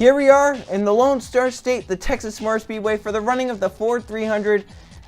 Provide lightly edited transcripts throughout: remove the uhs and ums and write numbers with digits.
here we are in the Lone Star State, the Texas Motor Speedway, for the running of the Ford 300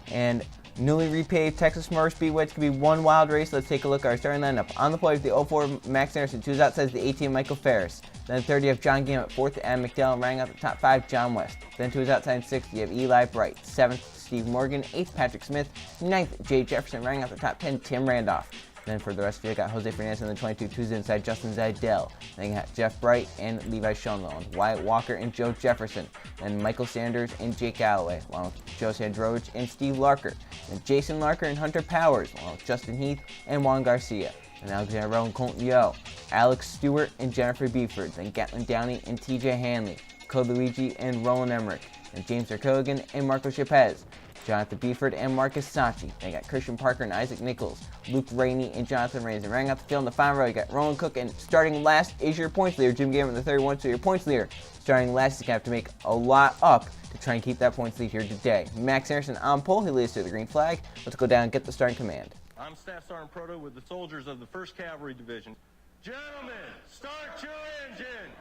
and newly repaved Texas Motor Speedway. It's going to be one wild race. Let's take a look at our starting lineup. On the pole with the 04 Max Anderson, 2's outside the 18 Michael Ferris. Then 30 you have John Gammett, 4th Adam McDowell, running out the top 5 John West. Then 2's outside 6 you have Eli Bright, 7th Steve Morgan, 8th Patrick Smith, 9th Jay Jefferson, running out the top 10 Tim Randolph. Then for the rest of you, I got Jose Fernandez in the 22, 2's inside Justin Zidell. Then you got Jeff Bright and Levi Schoenlow, Wyatt Walker and Joe Jefferson. Then Michael Sanders and Jake Galloway, along with Joe Sandrovich and Steve Larker. Then Jason Larker and Hunter Powers, along with Justin Heath and Juan Garcia. And Alexander Rowe and Colton Yo, Alex Stewart and Jennifer Beeford. Then Gatlin Downey and TJ Hanley, Code Luigi and Roland Emmerich. And James Erkogan and Marco Chapez. Jonathan Beeford and Marcus Sachi. They got Christian Parker and Isaac Nichols, Luke Rainey and Jonathan Rains. And running out the field in the final row, you got Roland Cook, and starting last is your points leader, Jim Gammett, the 31, so your points leader. Starting last, he's going to have to make a lot up to try and keep that points lead here today. Max Anderson on pole, he leads to the green flag. Let's go down and get the starting command. I'm Staff Sergeant Proto with the soldiers of the 1st Cavalry Division. Gentlemen, start your engines!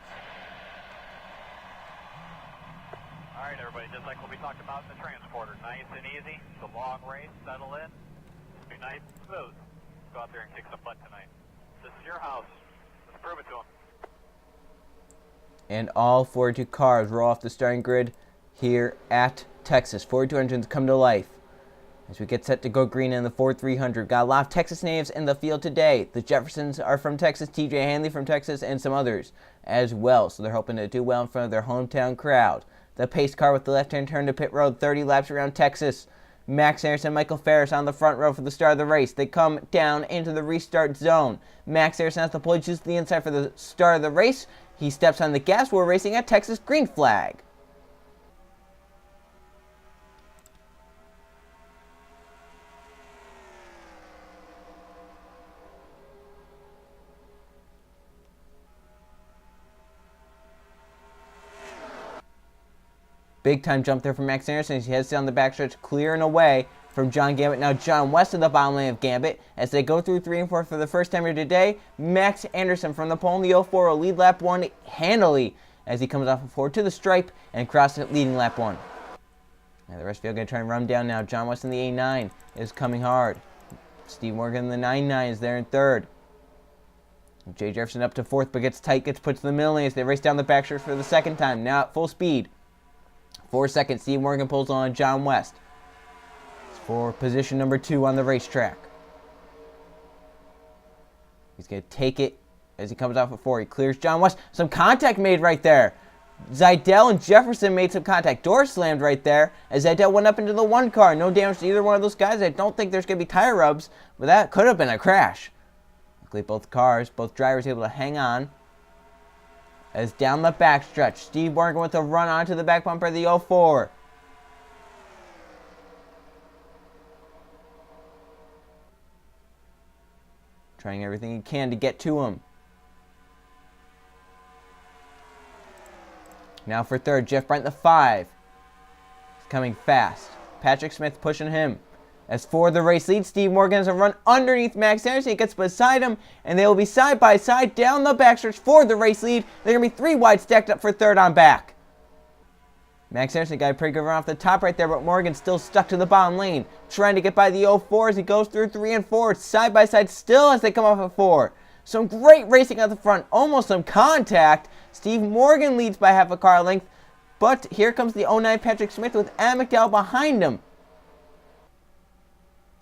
All right, everybody, just like what we talked about in the transporter, nice and easy. It's a long race, settle in, be nice and smooth. Go out there and kick some butt tonight. This is your house. Let's prove it to them. And all 42 cars roll off the starting grid here at Texas. 42 engines come to life as we get set to go green in the Ford 300. Got a lot of Texas natives in the field today. The Jeffersons are from Texas, TJ Hanley from Texas, and some others as well. So they're hoping to do well in front of their hometown crowd. The pace car with the left-hand turn to pit road, 30 laps around Texas. Max Anderson and Michael Ferris on the front row for the start of the race. They come down into the restart zone. Max Anderson has the pole just to the inside for the start of the race. He steps on the gas. We're racing at Texas green flag. Big time jump there from Max Anderson as he heads down the backstretch, clearing away from John Gammett. Now John West of the bottom lane of Gambit as they go through 3 and 4 for the first time here today. Max Anderson from the pole in the 04 will lead lap 1 handily as he comes off of 4 to the stripe and crosses it, leading lap 1. Now the rest of you are going to try and run down now. John West in the A9 is coming hard. Steve Morgan in the 99 is there in 3rd. Jay Jefferson up to 4th but gets tight, gets put to the middle lane as they race down the backstretch for the 2nd time. Now at full speed. 4 seconds, Steve Morgan pulls on John West for position number 2 on the racetrack. He's going to take it as he comes off at 4. He clears John West. Some contact made right there. Zidell and Jefferson made some contact. Door slammed right there as Zidell went up into the 1 car. No damage to either one of those guys. I don't think there's going to be tire rubs, but that could have been a crash. Luckily, both drivers able to hang on. As down the backstretch, Steve Morgan with a run onto the back bumper of the 04. Trying everything he can to get to him. Now for 3rd, Jeff Bryant, the 5. He's coming fast. Patrick Smith pushing him. As for the race lead, Steve Morgan has a run underneath Max Anderson. He gets beside him, and they will be side by side down the backstretch for the race lead. They're going to be 3 wide stacked up for 3rd on back. Max Anderson got a pretty good run off the top right there, but Morgan still stuck to the bottom lane, trying to get by the 04 as he goes through 3 and 4, side by side still as they come off at 4. Some great racing at the front, almost some contact. Steve Morgan leads by half a car length, but here comes the 09 Patrick Smith with Adam McDowell behind him.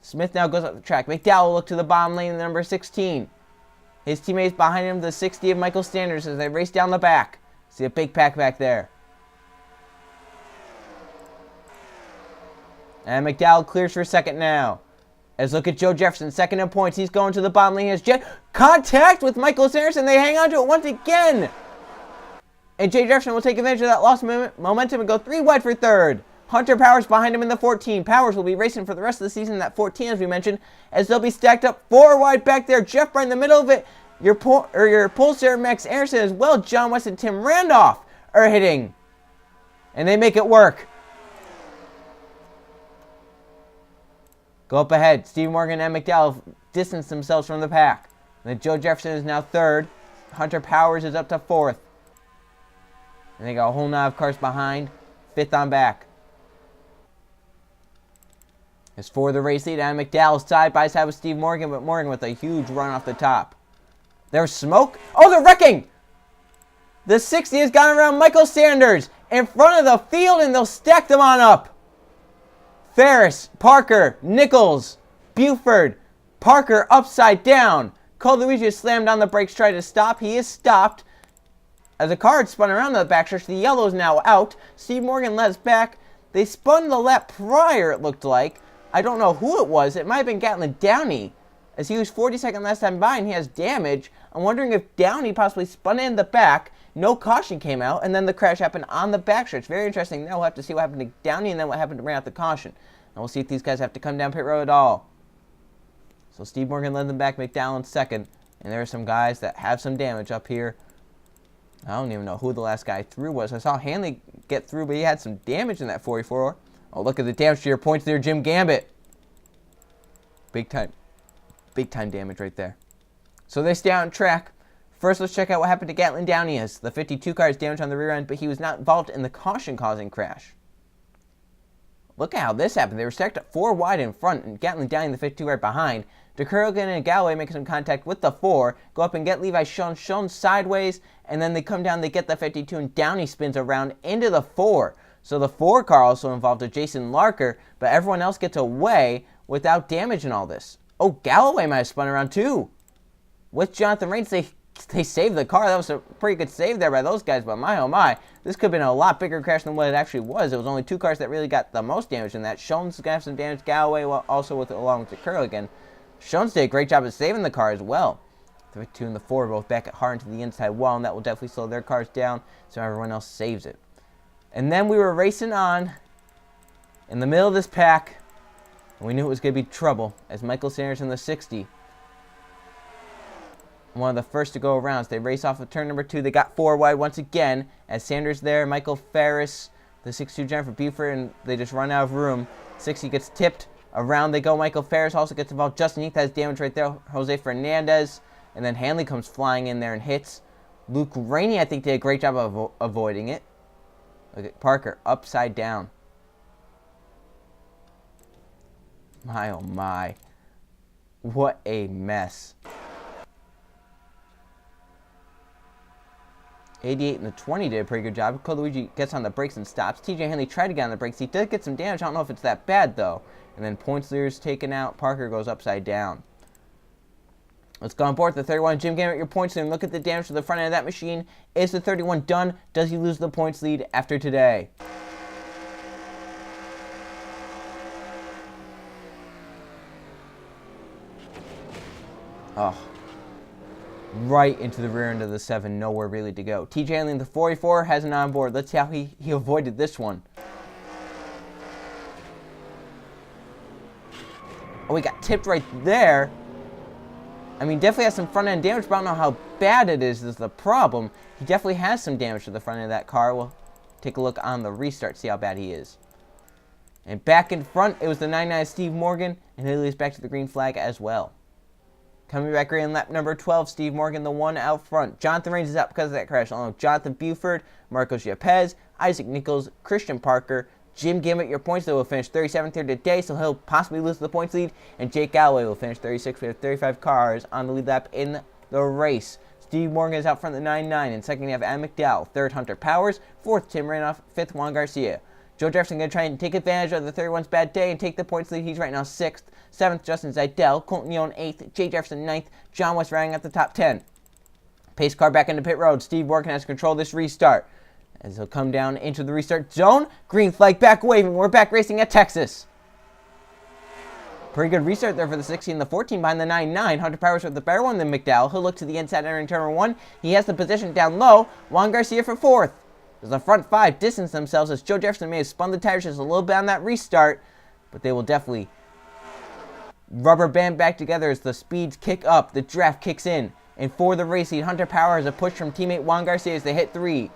Smith now goes up the track. McDowell will look to the bottom lane in the number 16. His teammates behind him, the 60 of Michael Sanders, as they race down the back. See a big pack back there. And McDowell clears for 2nd now. As look at Joe Jefferson, 2nd in points. He's going to the bottom lane. He has contact with Michael Sanders, and they hang on to it once again. And Jay Jefferson will take advantage of that lost momentum and go 3 wide for 3rd. Hunter Powers behind him in the 14. Powers will be racing for the rest of the season in that 14, as we mentioned, as they'll be stacked up 4 wide back there. Jeff Bryant in the middle of it. Your pulsar Max Anderson as well. John West and Tim Randolph are hitting, and they make it work. Go up ahead. Steve Morgan and McDowell distance themselves from the pack. And then Joe Jefferson is now 3rd. Hunter Powers is up to 4th. And they got a whole nine of cars behind. Fifth on back. As for the race lead, Adam McDowell side by side with Steve Morgan, but Morgan with a huge run off the top. There's smoke. Oh, they're wrecking! The 60 has gone around Michael Sanders in front of the field, and they'll stack them on up. Ferris, Parker, Nichols, Buford, Parker upside down. Coluigi slammed on the brakes, tried to stop. He is stopped. As the car had spun around the backstretch, the yellow is now out. Steve Morgan lets back. They spun the lap prior, it looked like. I don't know who it was. It might have been Gatlin Downey, as he was 42nd last time by and he has damage. I'm wondering if Downey possibly spun in the back. No caution came out, and then the crash happened on the backstretch. Very interesting. Now we'll have to see what happened to Downey and then what happened to bring out the caution. And we'll see if these guys have to come down pit road at all. So Steve Morgan led them back, McDowell in second. And there are some guys that have some damage up here. I don't even know who the last guy through was. I saw Hanley get through, but he had some damage in that 44. Oh, look at the damage to your points there, Jim Gambit. Big time damage right there. So they stay on track. First, let's check out what happened to Gatlin Downey. As the 52 car is damaged on the rear end, but he was not involved in the caution-causing crash. Look at how this happened. They were stacked up 4 wide in front, and Gatlin Downey in the 52 right behind. DeKerrigan and Galloway make some contact with the 4, go up and get Levi Schoen sideways, and then they come down, they get the 52, and Downey spins around into the 4. So the 4 car also involved with Jason Larker, but everyone else gets away without damage in all this. Oh, Galloway might have spun around too. With Jonathan Raines, they saved the car. That was a pretty good save there by those guys, but my oh my, this could have been a lot bigger crash than what it actually was. It was only 2 cars that really got the most damage in that. Schoen's got some damage, Galloway also along with the Curligan. Schoen's did a great job of saving the car as well. The 52 and the 4 both back at hard into the inside wall, and that will definitely slow their cars down, so everyone else saves it. And then we were racing on in the middle of this pack, and we knew it was going to be trouble as Michael Sanders in the 60, one of the first to go around. So they race off of turn number 2. They got 4 wide once again as Sanders there, Michael Ferris, the 62 Jennifer Buford, and they just run out of room. 60 gets tipped. Around they go. Michael Ferris also gets involved. Justin Heath has damage right there. Jose Fernandez. And then Hanley comes flying in there and hits. Luke Rainey, I think, did a great job of avoiding it. Look at Parker upside down. My oh my. What a mess. 88 and the 20 did a pretty good job. Coluigi gets on the brakes and stops. TJ Hanley tried to get on the brakes. He did get some damage. I don't know if it's that bad, though. And then points leader's taken out. Parker goes upside down. Let's go on board the 31. Jim Gambit, your points leader. Look at the damage to the front end of that machine. Is the 31 done? Does he lose the points lead after today? Oh. Right into the rear end of the 7. Nowhere really to go. TJ Hanley in the 44 has an onboard. Let's see how he avoided this one. Oh, he got tipped right there. I mean, definitely has some front-end damage, but I don't know how bad it is the problem. He definitely has some damage to the front end of that car. We'll take a look on the restart, see how bad he is. And back in front, it was the 99 Steve Morgan, and he leads back to the green flag as well. Coming back right in lap number 12, Steve Morgan, the 1 out front. Jonathan Raines is out because of that crash, along with Jonathan Buford, Marcos Yepes, Isaac Nichols, Christian Parker, Jim Gambit, your points leader, will finish 37th here today, so he'll possibly lose the points lead. And Jake Galloway will finish 36th with 35 cars on the lead lap in the race. Steve Morgan is out front the 9-9. In second, you have Adam McDowell. Third, Hunter Powers. Fourth, Tim Ranoff. Fifth, Juan Garcia. Joe Jefferson going to try and take advantage of the 31's bad day and take the points lead. He's right now 6th. 7th, Justin Zidell. Colton Young 8th. Jay Jefferson 9th. John West rounding at the top 10. Pace car back into pit road. Steve Morgan has control of this restart. As he'll come down into the restart zone. Green flag back waving. We're back racing at Texas. Pretty good restart there for the 16 and the 14 behind the 9-9. Hunter Powers with the better one than McDowell. He'll look to the inside entering turn 1. He has the position down low. Juan Garcia for 4th. As the front 5 distance themselves as Joe Jefferson may have spun the tires just a little bit on that restart. But they will definitely rubber band back together as the speeds kick up. The draft kicks in. And for the race lead, Hunter Powers a push from teammate Juan Garcia as they hit 3.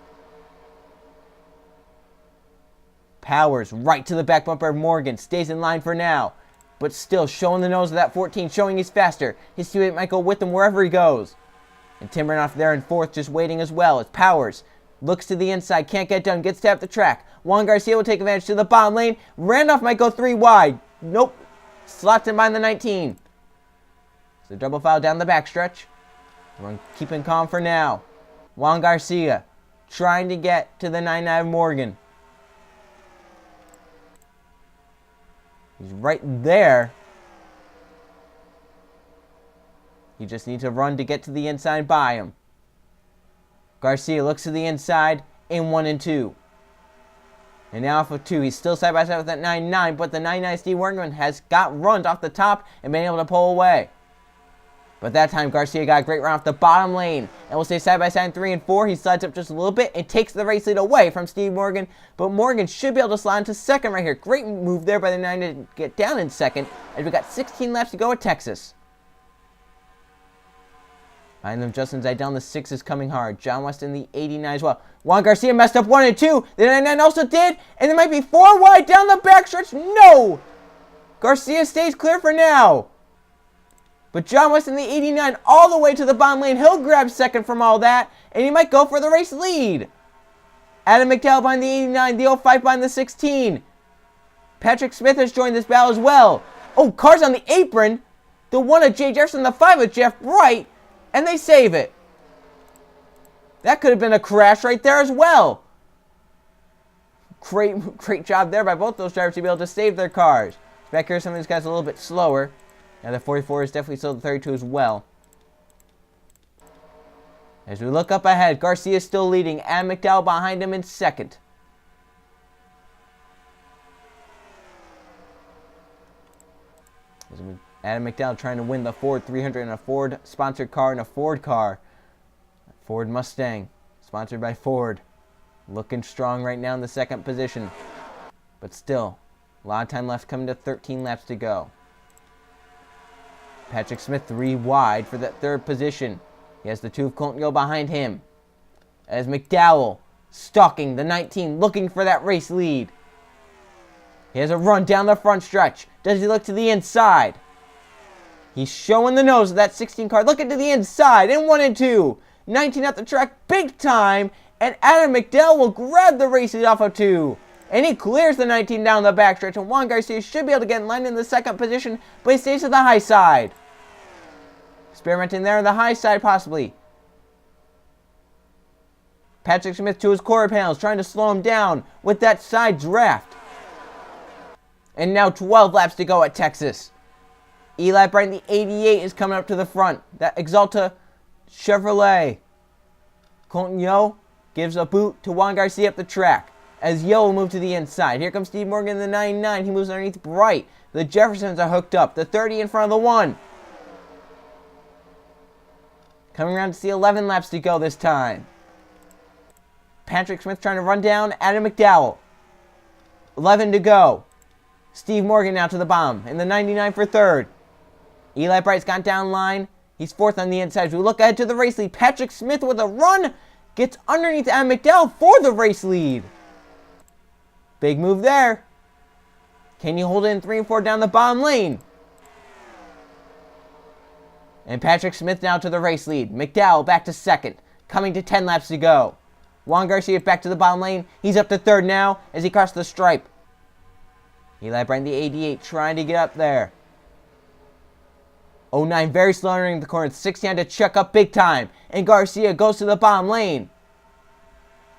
Powers right to the back bumper of Morgan. Stays in line for now. But still showing the nose of that 14. Showing he's faster. His teammate Michael with him wherever he goes. And Tim Ranoff there in 4th just waiting as well. As Powers Looks to the inside, can't get done, gets tapped the track. Juan Garcia will take advantage to the bottom lane. Randolph might go 3 wide. Nope. Slots in behind the 19. So double foul down the backstretch. Everyone keeping calm for now. Juan Garcia trying to get to the 99 Morgan. He's right there. You just need to run to get to the inside by him. Garcia looks to the inside in 1 and 2. And now off of 2. He's still side by side with that 99, but the 99 Steve Morgan has got runned off the top and been able to pull away. But that time Garcia got a great run off the bottom lane. And we'll stay side by side in 3 and 4. He slides up just a little bit and takes the race lead away from Steve Morgan. But Morgan should be able to slide into second right here. Great move there by the 9 to get down in second. As we got 16 laps to go at Texas. Behind them, Justin Zidell, the 6 is coming hard. John West in the 89 as well. Juan Garcia messed up 1 and 2. The 99 also did. And there might be 4 wide down the backstretch. No! Garcia stays clear for now. But John West in the 89 all the way to the bottom lane. He'll grab second from all that. And he might go for the race lead. Adam McDowell behind the 89. The 05 behind the 16. Patrick Smith has joined this battle as well. Oh, cars on the apron. The 1 of Jay Jefferson, the 5 of Jeff Bright. And they save it. That could have been a crash right there as well. Great job there by both those drivers to be able to save their cars. Back here, some of these guys a little bit slower. Now the 44 is definitely still the 32 as well. As we look up ahead, Garcia is still leading. Adam McDowell behind him in second. Adam McDowell trying to win the Ford 300 in a Ford sponsored car and a Ford car. Ford Mustang, sponsored by Ford. Looking strong right now in the second position. But still, a lot of time left, coming to 13 laps to go. Patrick Smith 3 wide for that third position. He has the 2 of Colton Yo behind him. As McDowell stalking the 19, looking for that race lead. He has a run down the front stretch. Does he look to the inside? He's showing the nose of that 16 car. Looking to the inside in 1 and 2. 19 at the track big time. And Adam McDowell will grab the race lead off of 2. And he clears the 19 down the backstretch. And Juan Garcia should be able to get in line in the second position. But he stays to the high side. Experimenting there on the high side possibly. Patrick Smith to his quarter panels. Trying to slow him down with that side draft. And now 12 laps to go at Texas. Eli Bright in the 88 is coming up to the front. That Exalta Chevrolet. Colton Yo gives a boot to Juan Garcia up the track. As Yo will move to the inside. Here comes Steve Morgan in the 99. He moves underneath Bright. The Jeffersons are hooked up. The 30 in front of the 1. Coming around to see 11 laps to go this time. Patrick Smith trying to run down Adam McDowell. 11 to go. Steve Morgan now to the bottom in the 99 for third. Eli Bright's got down line. He's fourth on the inside. As we look ahead to the race lead, Patrick Smith with a run gets underneath Adam McDowell for the race lead. Big move there. Can you hold it in 3 and 4 down the bottom lane? And Patrick Smith now to the race lead. McDowell back to second, coming to 10 laps to go. Juan Garcia back to the bottom lane. He's up to third now as he crosses the stripe. Eli Bright in the 88 trying to get up there. 09 very slow entering the corner. 69 to check up big time. And Garcia goes to the bottom lane.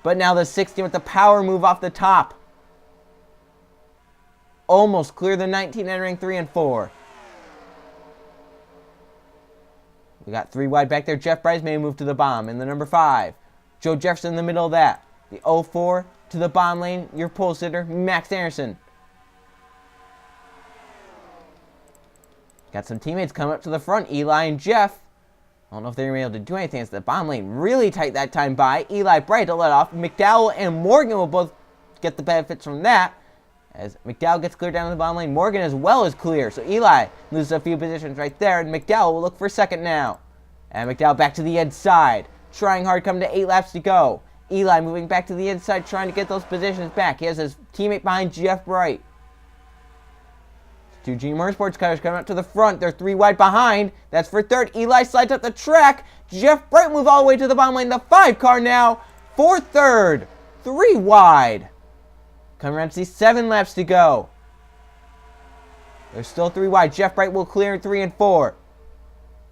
But now the 16 with the power move off the top. Almost clear the 19 entering 3 and 4. We got 3 wide back there. Jeff Bryce may move to the bottom in the number 5. Joe Jefferson in the middle of that. The 04 to the bottom lane. Your pole sitter, Max Anderson. Got some teammates coming up to the front, Eli and Jeff. I don't know if they're going to be able to do anything. It's the bottom lane really tight that time by. Eli Bright to let off. McDowell and Morgan will both get the benefits from that. As McDowell gets clear down to the bottom lane, Morgan as well is clear. So Eli loses a few positions right there, and McDowell will look for second now. And McDowell back to the inside. Trying hard, coming to 8 laps to go. Eli moving back to the inside, trying to get those positions back. He has his teammate behind Jeff Bright. 2 G Motorsports cars coming up to the front. They're 3 wide behind. That's for third. Eli slides up the track. Jeff Bright moves all the way to the bottom lane. The 5 car now for third. 3 wide. Coming around to see 7 laps to go. There's still 3 wide. Jeff Bright will clear in 3 and 4.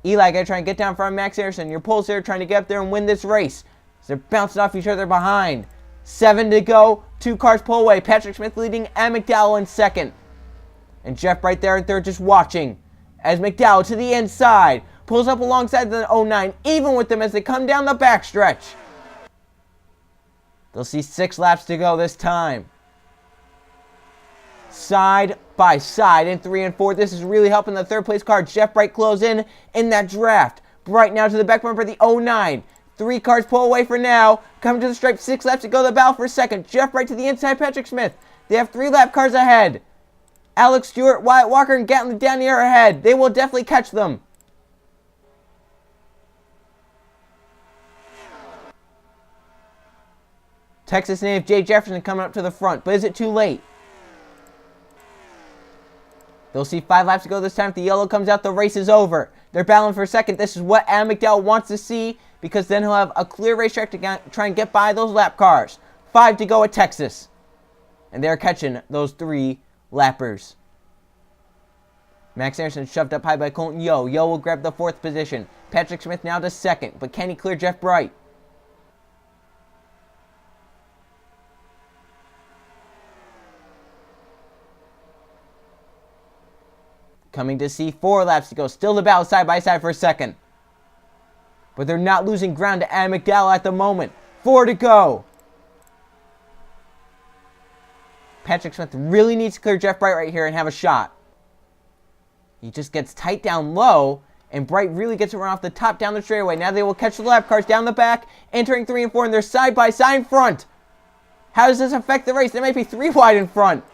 Eli got to try and get down in front of Max Harrison. Your poles there trying to get up there and win this race. So they're bouncing off each other behind. 7 to go. 2 cars pull away. Patrick Smith leading and McDowell in second. And Jeff Bright there in third just watching. As McDowell to the inside. Pulls up alongside the 09. Even with them as they come down the backstretch. They'll see 6 laps to go this time. Side by side in 3 and 4. This is really helping the third place car. Jeff Bright close in that draft. Bright now to the back bumper, the 09. 3 cars pull away for now. Coming to the stripe, 6 laps to go. The battle for second. Jeff Bright to the inside, Patrick Smith. They have 3 lap cars ahead. Alex Stewart, Wyatt Walker, and Gatlin down the air ahead. They will definitely catch them. Texas native Jay Jefferson coming up to the front, but is it too late? They'll see 5 laps to go this time. If the yellow comes out, the race is over. They're battling for second. This is what Adam McDowell wants to see because then he'll have a clear racetrack to try and get by those lap cars. 5 to go at Texas. And they're catching those 3 lappers. Max Harrison shoved up high by Colton Yo. Yo will grab the 4th position. Patrick Smith now to second, but can he clear Jeff Bright? Coming to see 4 laps to go. Still the battle side by side for a second. But they're not losing ground to Adam McDowell at the moment. 4 to go. Patrick Smith really needs to clear Jeff Bright right here and have a shot. He just gets tight down low, and Bright really gets to run off the top down the straightaway. Now they will catch the lap cars down the back, entering 3 and 4, and they're side by side in front. How does this affect the race? They might be 3 wide in front.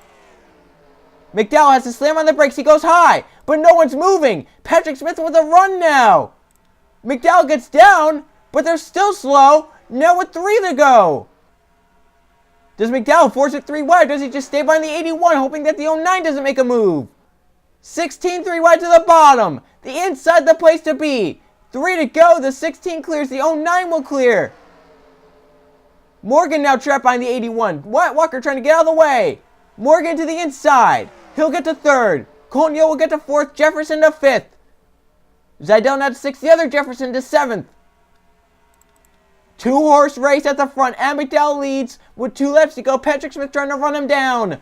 McDowell has to slam on the brakes. He goes high, but no one's moving. Patrick Smith with a run now. McDowell gets down, but they're still slow. Now with 3 to go. Does McDowell force it 3 wide? Does he just stay behind the 81, hoping that the 09 doesn't make a move? 16 3 wide to the bottom. The inside the place to be. 3 to go. The 16 clears. The 09 will clear. Morgan now trapped behind the 81. Wyatt Walker trying to get out of the way. Morgan to the inside. He'll get to 3rd. Colton Yo will get to 4th. Jefferson to 5th. Zidell now to 6th. The other Jefferson to 7th. 2-horse race at the front. And McDowell leads with 2 laps to go. Patrick Smith trying to run him down.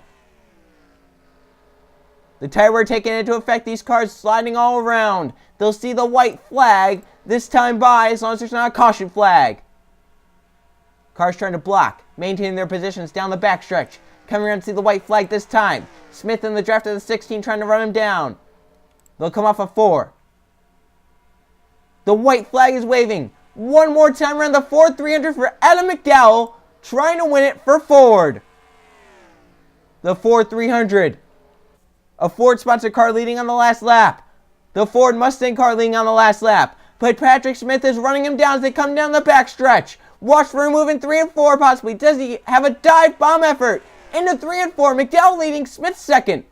The tire wear taking into effect. These cars sliding all around. They'll see the white flag this time by as long as there's not a caution flag. Cars trying to block. Maintaining their positions down the backstretch. Coming around to see the white flag this time. Smith in the draft of the 16 trying to run him down. They'll come off a 4. The white flag is waving. One more time around the Ford 300 for Adam McDowell. Trying to win it for Ford. The Ford 300. A Ford-sponsored car leading on the last lap. The Ford Mustang car leading on the last lap. But Patrick Smith is running him down as they come down the backstretch. Watch for him moving 3 and 4 possibly. Does he have a dive bomb effort? Into 3 and 4. McDowell leading. Smith second.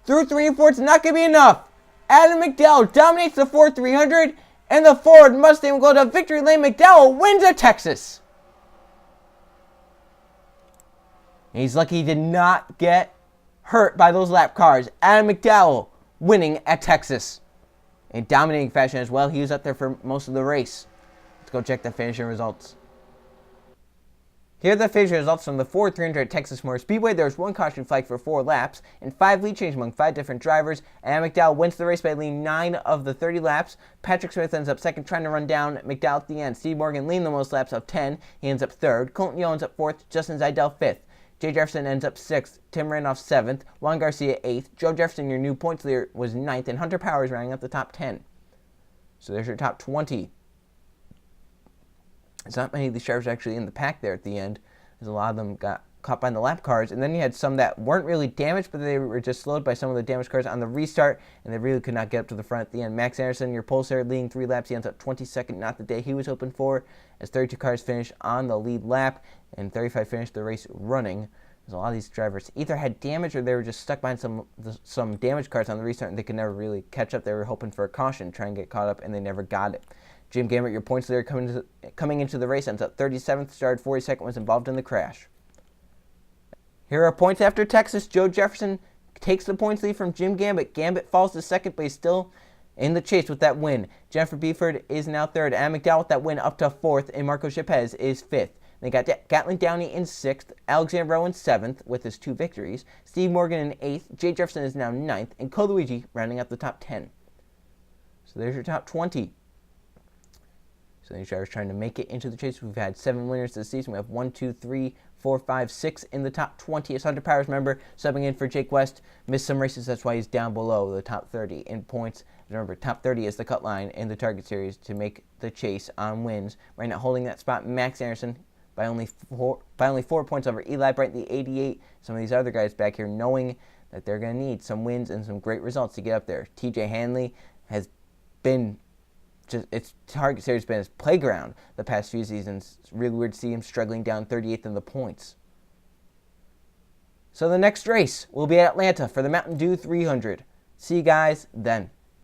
Through 3 and 4. It's not going to be enough. Adam McDowell dominates the Ford 300. And the Ford Mustang will go to victory lane. McDowell wins at Texas. And he's lucky he did not get hurt by those lap cars. Adam McDowell winning at Texas. In dominating fashion as well. He was up there for most of the race. Let's go check the finishing results. Here are the finishing results from the Ford 300 at Texas Motor Speedway. There was 1 caution flag for 4 laps and 5 lead changes among 5 different drivers. And McDowell wins the race by leading 9 of the 30 laps. Patrick Smith ends up second, trying to run down McDowell at the end. Steve Morgan leading the most laps of 10. He ends up 3rd. Colton Yo ends up 4th. Justin Zidell 5th. Jay Jefferson ends up 6th. Tim Randolph 7th. Juan Garcia 8th. Joe Jefferson, your new points leader, was 9th. And Hunter Powers rounding up the top 10. So there's your top 20. There's not many of these drivers actually in the pack there at the end, as a lot of them got caught by the lap cars. And then you had some that weren't really damaged, but they were just slowed by some of the damaged cars on the restart, and they really could not get up to the front at the end. Max Anderson, your pole starter, leading 3 laps. He ends up 22nd, not the day he was hoping for, as 32 cars finish on the lead lap, and 35 finished the race running. As a lot of these drivers either had damage or they were just stuck behind some damaged cars on the restart, and they could never really catch up. They were hoping for a caution, try and get caught up, and they never got it. Jim Gambit, your points leader, coming into the race, ends up 37th, started 42nd, was involved in the crash. Here are points after Texas. Joe Jefferson takes the points lead from Jim Gambit. Gambit falls to second, but he's still in the chase with that win. Jennifer Beeford is now third. Adam McDowell with that win up to fourth, and Marco Chapez is fifth. They got Gatlin Downey in sixth, Alexander Rowe in seventh with his 2 victories, Steve Morgan in eighth, Jay Jefferson is now ninth, and Coluigi rounding out the top 10. So there's your top 20. So these drivers trying to make it into the chase. We've had 7 winners this season. We have 1, 2, 3, 4, 5, 6 in the top 20. As Hunter Powers, member, subbing in for Jake West, missed some races. That's why he's down below the top 30 in points. Remember, top 30 is the cut line in the target series to make the chase on wins. Right now, holding that spot, Max Anderson by only 4 points over Eli Bright, the 88. Some of these other guys back here knowing that they're going to need some wins and some great results to get up there. TJ Hanley has been its target series has been his playground the past few seasons. It's really weird to see him struggling down 38th in the points. So the next race will be at Atlanta for the Mountain Dew 300. See you guys then.